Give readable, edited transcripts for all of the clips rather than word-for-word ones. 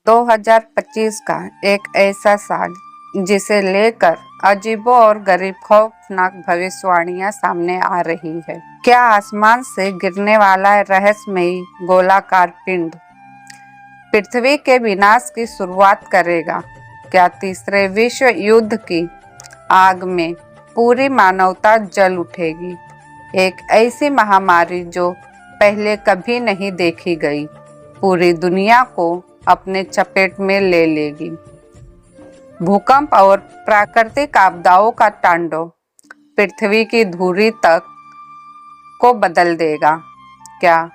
2025 का एक ऐसा साल जिसे लेकर अजीबो और गरीब खौफनाक भविष्यवाणियां सामने आ रही है। क्या आसमान से गिरने वाला रहस्यमयी गोलाकार पिंड पृथ्वी के विनाश की शुरुआत करेगा? क्या तीसरे विश्व युद्ध की आग में पूरी मानवता जल उठेगी? एक ऐसी महामारी जो पहले कभी नहीं देखी गई पूरी दुनिया को अपने चपेट में ले लेगी। भूकंप और प्राकृतिक आपदाओं का तांडव पृथ्वी की धुरी तक को बदल देगा। क्या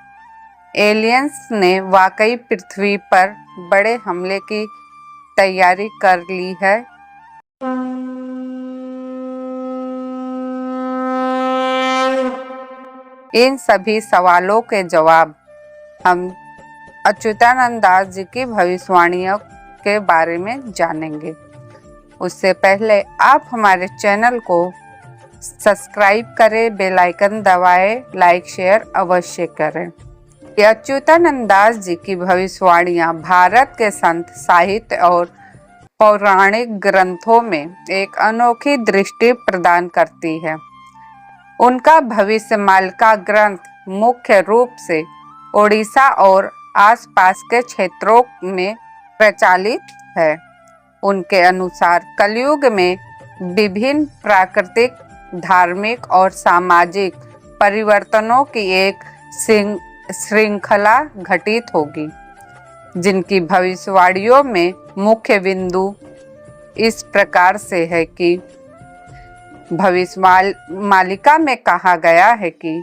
एलियंस ने वाकई पृथ्वी पर बड़े हमले की तैयारी कर ली है? इन सभी सवालों के जवाब हम अच्युतानंद दास जी की भविष्यवाणियों के बारे में जानेंगे। उससे पहले आप हमारे चैनल को सब्सक्राइब करें, बेल आइकन दबाएं, लाइक शेयर अवश्य करें। अच्युतानंद दास जी की भविष्यवाणियां भारत के संत साहित्य और पौराणिक ग्रंथों में एक अनोखी दृष्टि प्रदान करती है। उनका भविष्यमाल का ग्रंथ मुख्य रूप से ओडिशा और आसपास के क्षेत्रों में प्रचलित है। उनके अनुसार कलयुग में विभिन्न प्राकृतिक, धार्मिक और सामाजिक परिवर्तनों की एक श्रृंखला घटित होगी, जिनकी भविष्यवाणियों में मुख्य बिंदु इस प्रकार से है कि भविष्यमालिका में कहा गया है कि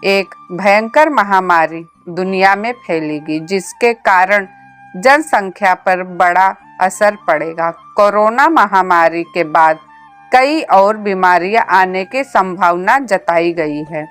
एक भयंकर महामारी दुनिया में फैलेगी, जिसके कारण जनसंख्या पर बड़ा असर पड़ेगा। कोरोना महामारी के बाद कई और बीमारियां आने की संभावना जताई गई है।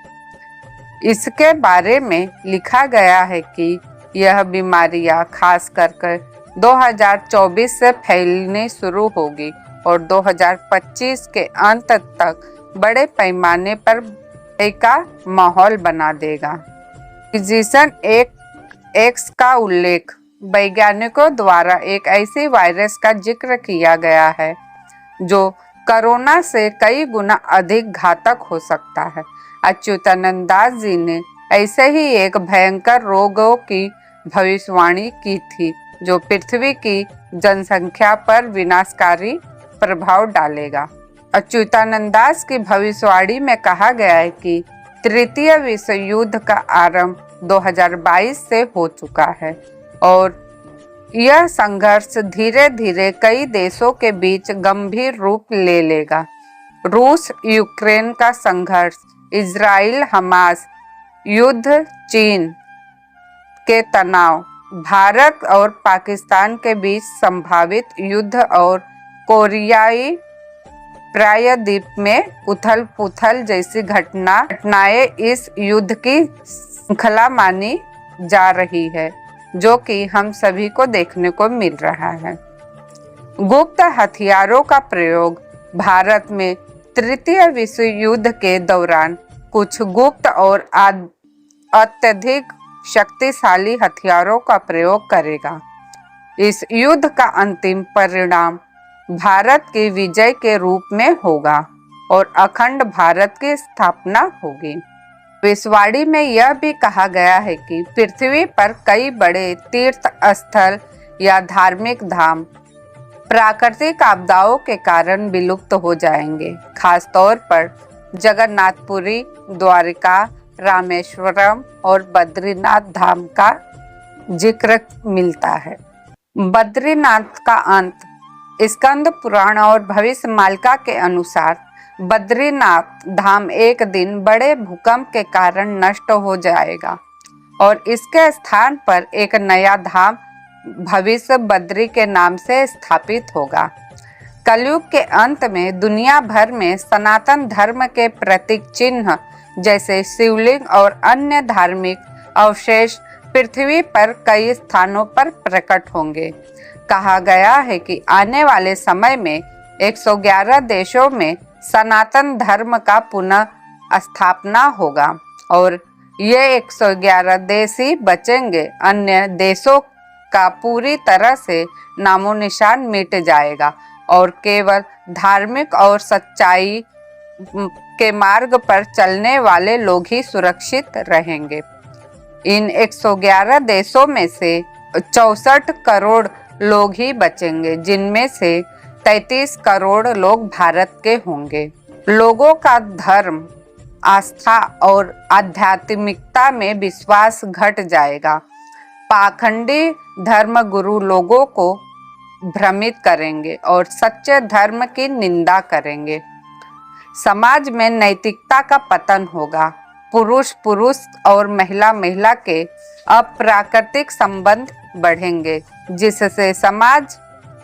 इसके बारे में लिखा गया है कि यह बीमारियां खास कर 2024 से फैलने शुरू होगी और 2025 के अंत तक बड़े पैमाने पर का माहौल बना देगा। फिजिशियन एक्स का उल्लेख वैज्ञानिकों द्वारा एक ऐसी वायरस का जिक्र किया गया है जो कोरोना से कई गुना अधिक घातक हो सकता है। अच्युतानंद दास जी ने ऐसे ही एक भयंकर रोगों की भविष्यवाणी की थी जो पृथ्वी की जनसंख्या पर विनाशकारी प्रभाव डालेगा। अच्युतानंद दास की भविष्यवाणी में कहा गया है कि तृतीय विश्व युद्ध का आरंभ 2022 से हो चुका है और यह संघर्ष धीरे धीरे कई देशों के बीच गंभीर रूप ले लेगा। रूस यूक्रेन का संघर्ष, इजराइल हमास युद्ध, चीन के तनाव, भारत और पाकिस्तान के बीच संभावित युद्ध और कोरियाई प्रायद्वीप में उथल-पुथल जैसी घटनाएं इस युद्ध की श्रृंखला मानी जा रही है, जो कि हम सभी को देखने को मिल रहा है। गुप्त हथियारों का प्रयोग भारत में तृतीय विश्व युद्ध के दौरान कुछ गुप्त और अत्यधिक शक्तिशाली हथियारों का प्रयोग करेगा। इस युद्ध का अंतिम परिणाम भारत की विजय के रूप में होगा और अखंड भारत की स्थापना होगी। भविष्यवाणी में यह भी कहा गया है कि पृथ्वी पर कई बड़े तीर्थ स्थल या धार्मिक धाम प्राकृतिक आपदाओं के कारण विलुप्त हो जाएंगे। खासतौर पर जगन्नाथपुरी, द्वारिका, रामेश्वरम और बद्रीनाथ धाम का जिक्र मिलता है। बद्रीनाथ का अंत स्कंद पुराण और भविष्यमालिका के अनुसार बद्रीनाथ धाम एक दिन बड़े भूकंप के कारण नष्ट हो जाएगा और इसके स्थान पर एक नया धाम भविष्य बद्री के नाम से स्थापित होगा। कलयुग के अंत में दुनिया भर में सनातन धर्म के प्रतीक चिन्ह जैसे शिवलिंग और अन्य धार्मिक अवशेष पृथ्वी पर कई स्थानों पर प्रकट होंगे। कहा गया है कि आने वाले समय में 111 देशों में सनातन धर्म का पुनः स्थापना होगा और ये 111 देश ही बचेंगे। अन्य देशों का पूरी तरह से नामो निशान मिट जाएगा और केवल धार्मिक और सच्चाई के मार्ग पर चलने वाले लोग ही सुरक्षित रहेंगे। इन 111 देशों में से 64 करोड़ लोग ही बचेंगे, जिनमें से 33 करोड़ लोग भारत के होंगे। लोगों का धर्म, आस्था और आध्यात्मिकता में विश्वास घट जाएगा। पाखंडी धर्मगुरु लोगों को भ्रमित करेंगे और सच्चे धर्म की निंदा करेंगे। समाज में नैतिकता का पतन होगा। पुरुष पुरुष और महिला महिला के अप्राकृतिक संबंध बढ़ेंगे, जिससे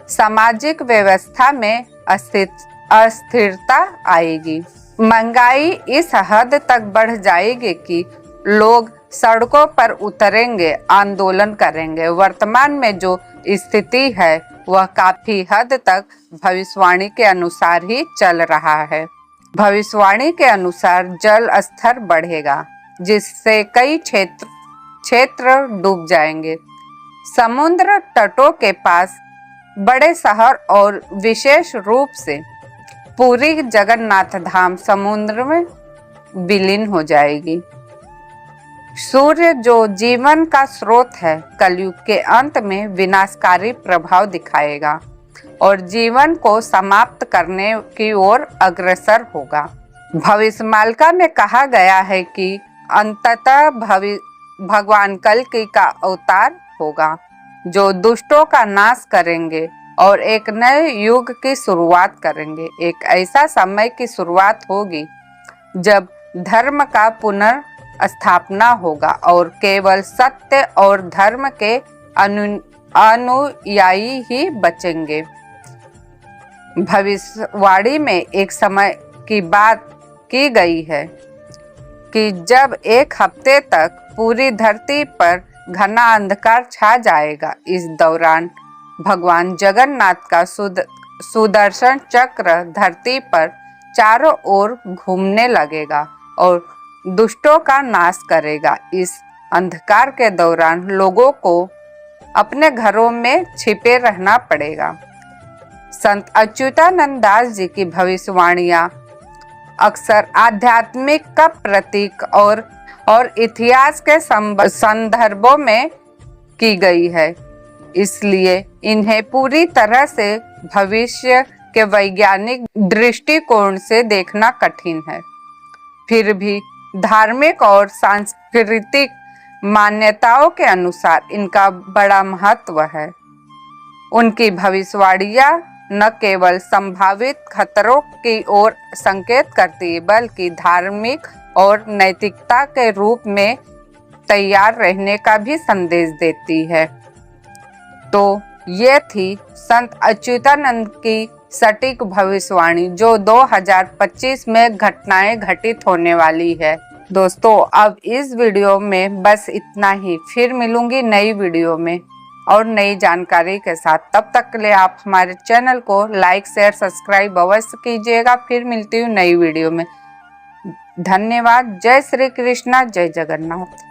सामाजिक व्यवस्था में अस्थिरता आएगी। महंगाई इस हद तक बढ़ जाएगी कि लोग सड़कों पर उतरेंगे, आंदोलन करेंगे। वर्तमान में जो स्थिति है वह काफी हद तक भविष्यवाणी के अनुसार ही चल रहा है। भविष्यवाणी के अनुसार जल स्तर बढ़ेगा, जिससे कई क्षेत्र डूब जाएंगे। समुद्र तटों के पास बड़े शहर और विशेष रूप से पूरी जगन्नाथ धाम समुद्र में विलीन हो जाएगी। सूर्य जो जीवन का स्रोत है, कलयुग के अंत में विनाशकारी प्रभाव दिखाएगा और जीवन को समाप्त करने की ओर अग्रसर होगा। भविष्यमालिका में कहा गया है कि अंततः भगवान कल्कि का अवतार होगा, जो दुष्टों का नाश करेंगे और एक नए युग की शुरुआत करेंगे। एक ऐसा समय की शुरुआत होगी जब धर्म का पुनर्स्थापना होगा और केवल सत्य और धर्म के अनुयायी ही बचेंगे। भविष्यवाणी में एक समय की बात की गई है कि जब एक हफ्ते तक पूरी धरती पर घना अंधकार छा जाएगा। इस दौरान भगवान जगन्नाथ का सुदर्शन चक्र धरती पर चारों ओर घूमने लगेगा और दुष्टों का नाश करेगा। इस अंधकार के दौरान लोगों को अपने घरों में छिपे रहना पड़ेगा। संत अच्युतानंद दास जी की भविष्यवाणियां अक्सर आध्यात्मिक का प्रतीक और इतिहास के संदर्भों में की गई है, इसलिए इन्हें पूरी तरह से भविष्य के वैज्ञानिक दृष्टिकोण से देखना कठिन है। फिर भी धार्मिक और सांस्कृतिक मान्यताओं के अनुसार इनका बड़ा महत्व है। उनकी भविष्यवाणियां न केवल संभावित खतरों की ओर संकेत करती है, बल्कि धार्मिक और नैतिकता के रूप में तैयार रहने का भी संदेश देती है। तो ये थी संत अच्युतानंद की सटीक भविष्यवाणी, जो 2025 में घटनाएं घटित होने वाली है। दोस्तों, अब इस वीडियो में बस इतना ही। फिर मिलूंगी नई वीडियो में और नई जानकारी के साथ। तब तक के लिए आप हमारे चैनल को लाइक, शेयर, सब्सक्राइब अवश्य कीजिएगा। फिर मिलती हूँ नई वीडियो में। धन्यवाद। जय श्री कृष्णा, जय जगन्नाथ।